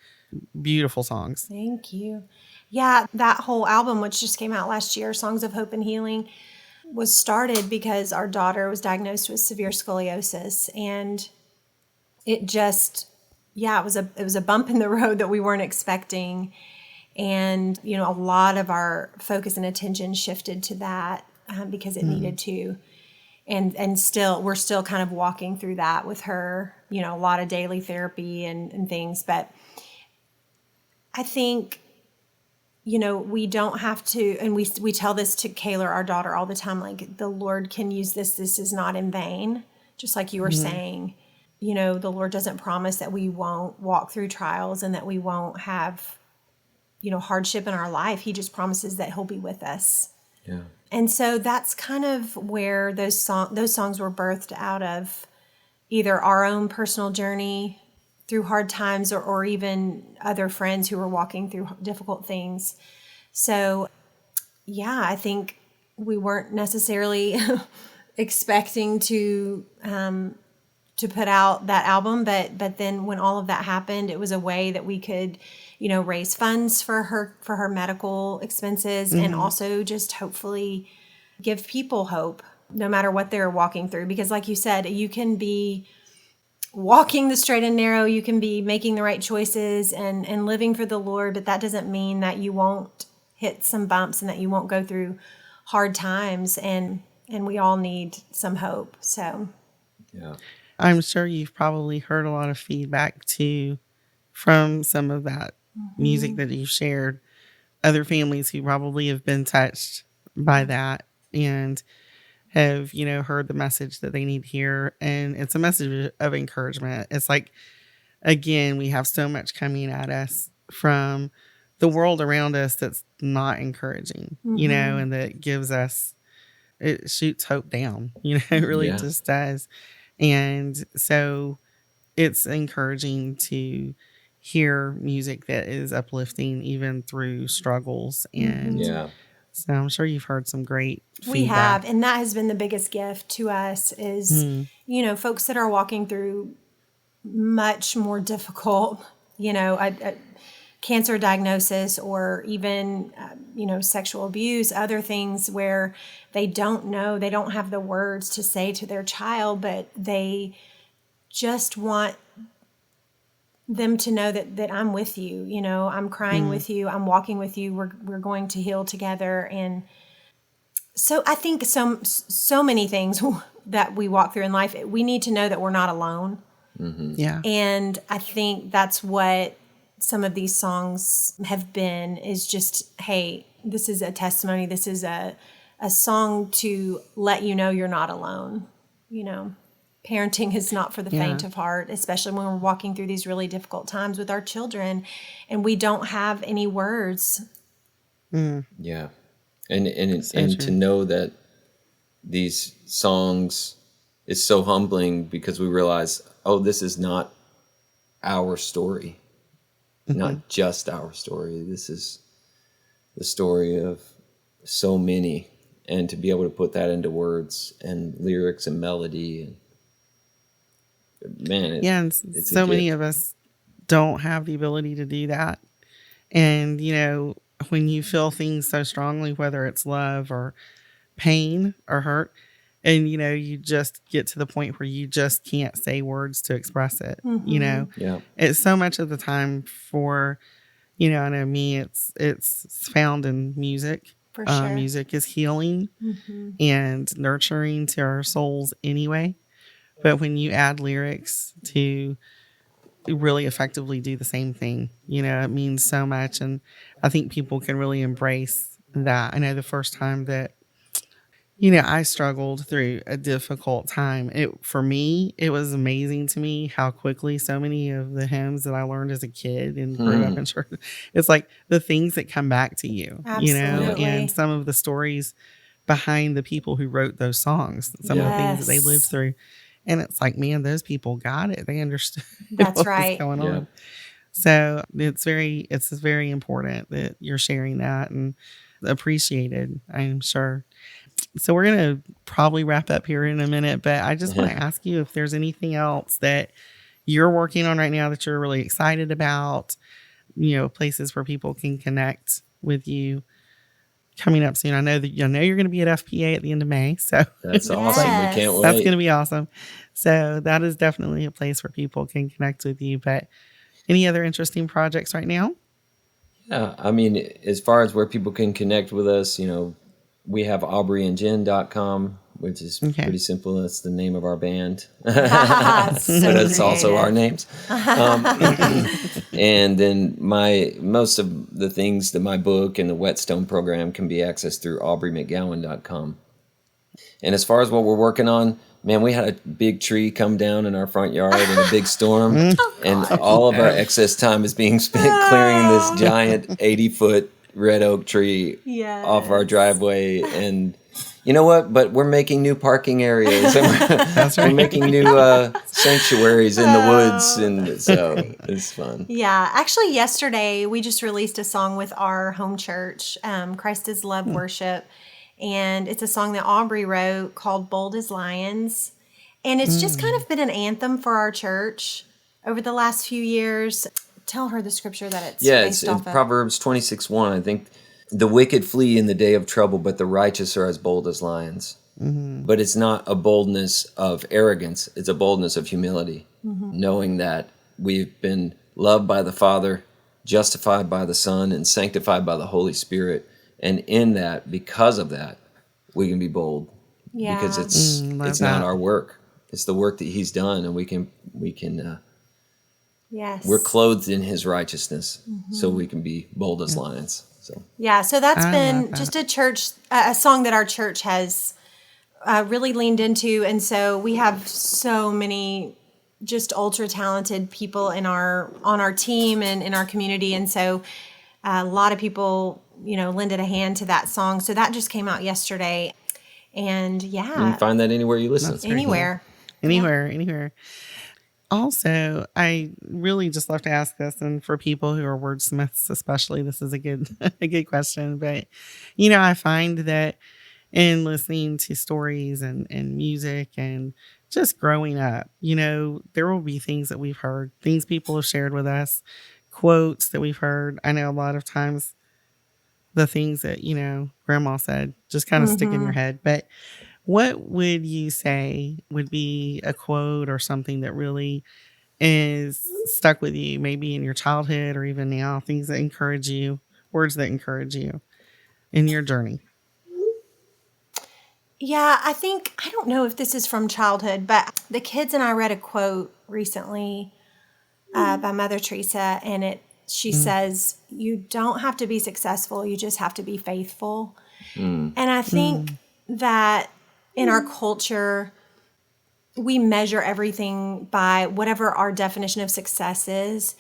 D: beautiful songs.
C: Thank you. Yeah, that whole album, which just came out last year, Songs of Hope and Healing, was started because our daughter was diagnosed with severe scoliosis, and it just, it was a bump in the road that we weren't expecting. And, a lot of our focus and attention shifted to that because it needed to. And we're still kind of walking through that with her, a lot of daily therapy and things. But I think, we don't have to, and we tell this to Kayla, our daughter, all the time, like, the Lord can use this. This is not in vain. Just like you were saying, the Lord doesn't promise that we won't walk through trials and that we won't have, hardship in our life. He just promises that he'll be with us.
B: Yeah.
C: And so that's kind of where those songs were birthed out of, either our own personal journey through hard times or even other friends who were walking through difficult things. So, I think we weren't necessarily expecting to put out that album, but then when all of that happened, it was a way that we could, raise funds for her medical expenses, and also just hopefully give people hope no matter what they're walking through. Because like you said, you can be walking the straight and narrow, you can be making the right choices and living for the Lord, but that doesn't mean that you won't hit some bumps and that you won't go through hard times, and we all need some hope. So
B: Yeah.
D: I'm sure you've probably heard a lot of feedback too from some of that music that you've shared. Other families who probably have been touched by that and have, heard the message that they need to hear. And it's a message of encouragement. It's like, again, we have so much coming at us from the world around us that's not encouraging, and that gives us, it shoots hope down, it really just does. And so it's encouraging to hear music that is uplifting even through struggles. And so I'm sure you've heard some great feedback.
C: We have, and that has been the biggest gift to us is, folks that are walking through much more difficult, a cancer diagnosis or even, sexual abuse, other things where they don't know, they don't have the words to say to their child, but they just want them to know that I'm with you, I'm crying with you, I'm walking with you, we're going to heal together. And so I think so many things that we walk through in life, we need to know that we're not alone.
D: Yeah.
C: And I think that's what some of these songs have been, is just, hey, this is a testimony. This is a song to let you know you're not alone. Parenting is not for the faint of heart, especially when we're walking through these really difficult times with our children and we don't have any words.
B: Yeah. And to know that these songs is so humbling, because we realize, this is not our story, not just our story. This is the story of so many, and to be able to put that into words and lyrics and melody, and man, it's
D: so many of us don't have the ability to do that. And when you feel things so strongly, whether it's love or pain or hurt, and you just get to the point where you just can't say words to express it. It's so much of the time for, I know me, it's found in music.
C: For sure.
D: Music is healing and nurturing to our souls anyway. But when you add lyrics to really effectively do the same thing, it means so much. And I think people can really embrace that. I know the first time that, I struggled through a difficult time. For me, it was amazing to me how quickly so many of the hymns that I learned as a kid and grew up in church, it's like the things that come back to you,
C: Absolutely.
D: and some of the stories behind the people who wrote those songs, some of the things that they lived through. And it's like, man, those people got it. They understood
C: That's
D: what
C: right.
D: was going on. So it's very important that you're sharing that, and appreciated, I'm sure. So we're going to probably wrap up here in a minute, but I just want to ask you if there's anything else that you're working on right now that you're really excited about, places where people can connect with you. coming up soon. I know you're going to be at FPEA at the end of May. So
B: that's awesome. We can't wait.
D: That's going to be awesome. So that is definitely a place where people can connect with you. But any other interesting projects right now?
B: Yeah, I mean, as far as where people can connect with us, we have aubreyandjen.com, which is pretty simple. That's the name of our band. But it's also our names. And then most of the things that my book and the Whetstone program can be accessed through aubreyMcGowan.com. And as far as what we're working on, man, we had a big tree come down in our front yard in a big storm. And all of our excess time is being spent clearing this giant 80-foot red oak tree off our driveway. And you know what? But we're making new parking areas. And we're making new sanctuaries in the woods. And so it's fun.
C: Yeah. Actually, yesterday, we just released a song with our home church, Christ is Love Worship. And it's a song that Aubrey wrote called Bold as Lions. And it's just kind of been an anthem for our church over the last few years. Tell her the scripture that it's based off of.
B: Proverbs 26:1. I think the wicked flee in the day of trouble, but the righteous are as bold as lions. But it's not a boldness of arrogance. It's a boldness of humility, knowing that we've been loved by the Father, justified by the Son, and sanctified by the Holy Spirit. And in that, because of that, we can be bold. Yeah. Because it's not our work. It's the work that He's done, and we can we're clothed in His righteousness, so we can be bold as lions. So
C: so that's been just a song that our church has really leaned into, and so we have so many just ultra talented people on our team and in our community, and so a lot of people lended a hand to that song. So that just came out yesterday. And you can
B: find that anywhere you listen.
C: Anywhere.
D: Also, I really just love to ask this, and for people who are wordsmiths especially, this is a good question. But, I find that in listening to stories and music and just growing up, there will be things that we've heard, things people have shared with us, quotes that we've heard. I know a lot of times the things that, grandma said just kind of stick in your head. But what would you say would be a quote or something that really is stuck with you, maybe in your childhood or even now, things that encourage you, words that encourage you in your journey?
C: Yeah, I don't know if this is from childhood, but the kids and I read a quote recently by Mother Teresa, and she says, you don't have to be successful, you just have to be faithful. And I think that in our culture, we measure everything by whatever our definition of success is.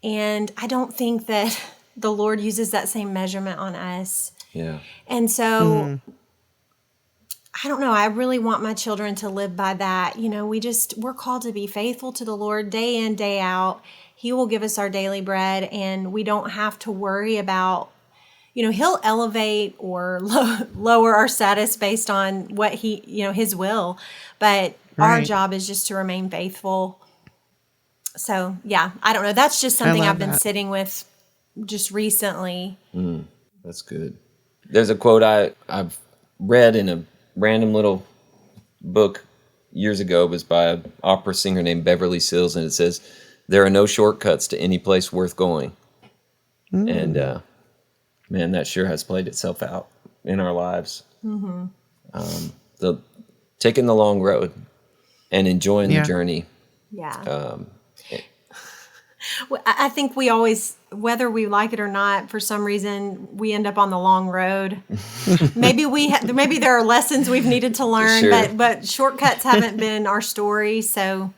C: And I don't think that the Lord uses that same measurement on us.
B: Yeah.
C: And so I don't know. I really want my children to live by that. We're called to be faithful to the Lord day in, day out. He will give us our daily bread, and we don't have to worry about, He'll elevate or lower our status based on what His will. But our job is just to remain faithful. So, yeah, I don't know. That's just something I've been sitting with just recently.
B: That's good. There's a quote I've read in a random little book years ago. It was by an opera singer named Beverly Sills, and it says, "There are no shortcuts to any place worth going." And man, that sure has played itself out in our lives. Taking the long road and enjoying the journey.
C: Yeah. I think we always, whether we like it or not, for some reason, we end up on the long road. Maybe there are lessons we've needed to learn, but shortcuts haven't been our story. So,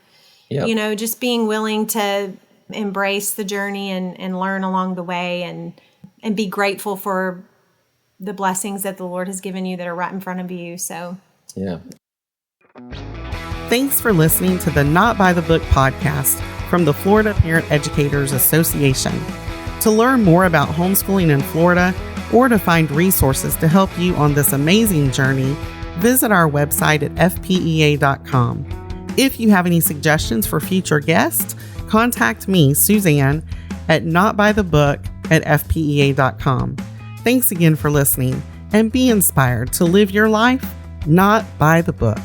C: just being willing to embrace the journey and learn along the way and be grateful for the blessings that the Lord has given you that are right in front of you. So,
B: yeah.
D: Thanks for listening to the Not by the Book podcast from the Florida Parent Educators Association. To learn more about homeschooling in Florida or to find resources to help you on this amazing journey, visit our website at FPEA.com. If you have any suggestions for future guests, contact me, Suzanne, at notbythebook@fpea.com. Thanks again for listening. and be inspired to live your life not by the book.